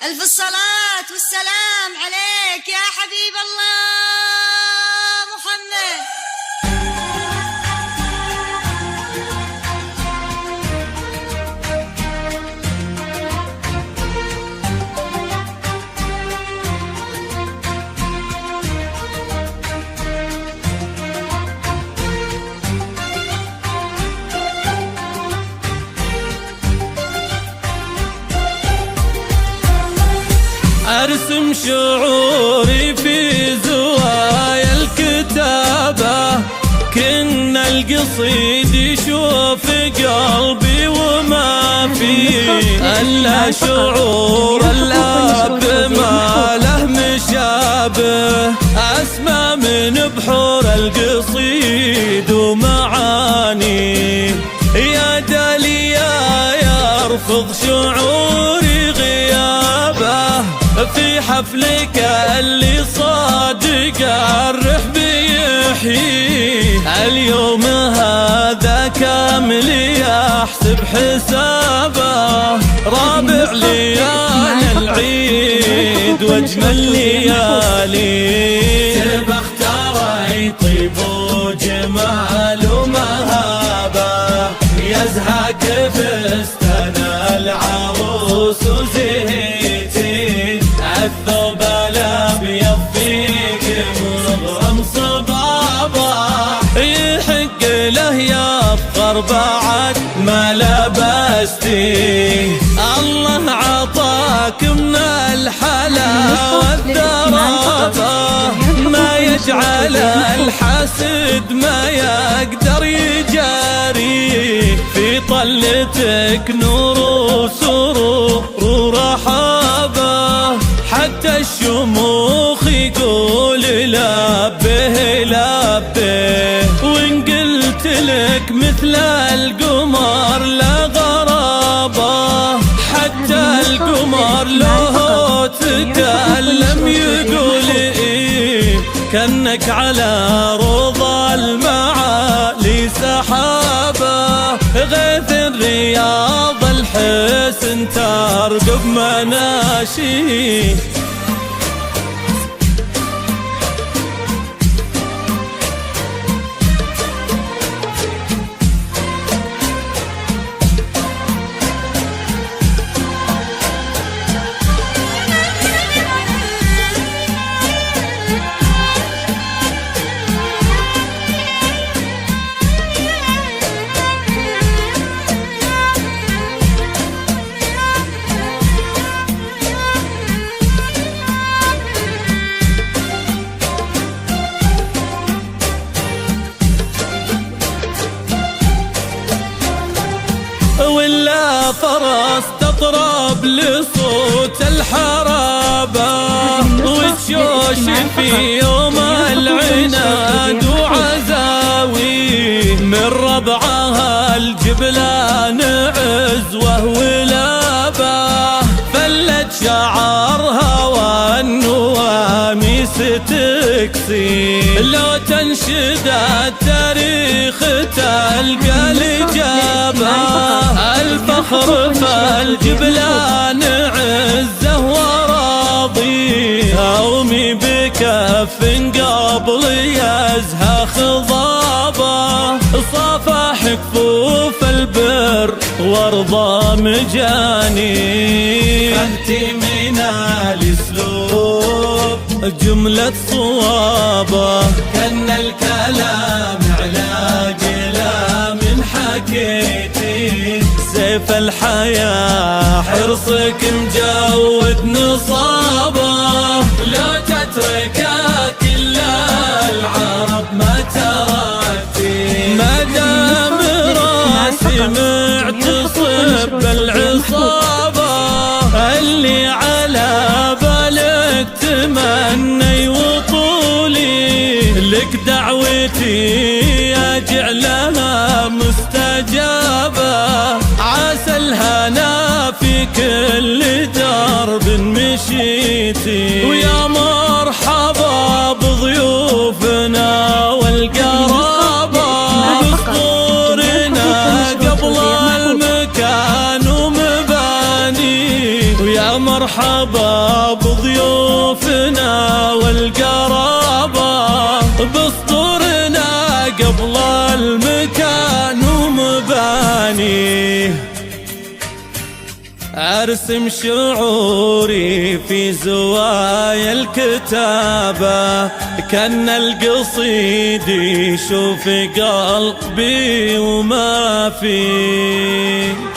ألف الصلاة والسلام عليك يا حبيب الله محمد. أرسم شعوري في زوايا الكتابة، كنا القصيد يشوف قلبي وما فيه إلا شعور الأب ما له مشابه، أسمى من بحور القصيد ومعاني يا داليا يرفض شعوري غيابه في حفلك اللي صادق الرحب يحيي. اليوم هذا كامل يحسب حسابه، رابع ليالي العيد واجمل ليالي سبخ ترى طيب وجمال ومهابه، يزهق فستان العروس وزهيتي الثوب الابيض فيك مغرم صبابه، يحق له يفخر بعد ما لبستي. الله عطاك من الحلاوه والذرابه، ما يجعل الحسد ما يقدر يجاري، في طلتك نور وسرور ورحابه، حتى الشموخ يقول لبه لبه، وإن قلت لك مثل القمر لا غرابة، حتى القمر له تكلم يقول إيه، كأنك على روض المعالي سحابة، غيث الرياض الحسن ترقب مناشي. ولا فرس تطرب لصوت الحرابة، والشوش في يوم العناد وعزاوي، من ربعها الجبلان عزوه ولابه، فلت شعرها والنواميس تكسي، لو تنشد التاريخ تلقى الإجابة، الفخر فالجبلان عزه وراضي، هومي بكف قبل يزهى خضابه، صافح كفوف البر وارضى مجاني، انت من الاسلوب جملة صوابه، كان الكلام على كلام حكيتي، سيف الحياة حرصك مجود نصابه، لو تتركك إلا العرب ما تركتي، ما دام راسي معتصب بالعصابة، اللي على بالك تمني وطولي، لك دعوتي أجعلها مستجابة، عسى الهنا في كل درب مشيتي، ويا مرحبا بضيوفنا والقرابة، بصدورنا قبل المكان ومباني، ويا مرحبا حباب ضيوفنا والقرابة، بسطورنا قبل المكان ومبانيه. أرسم شعوري في زوايا الكتابة، كأن القصيد يشوف قلبي وما فيه.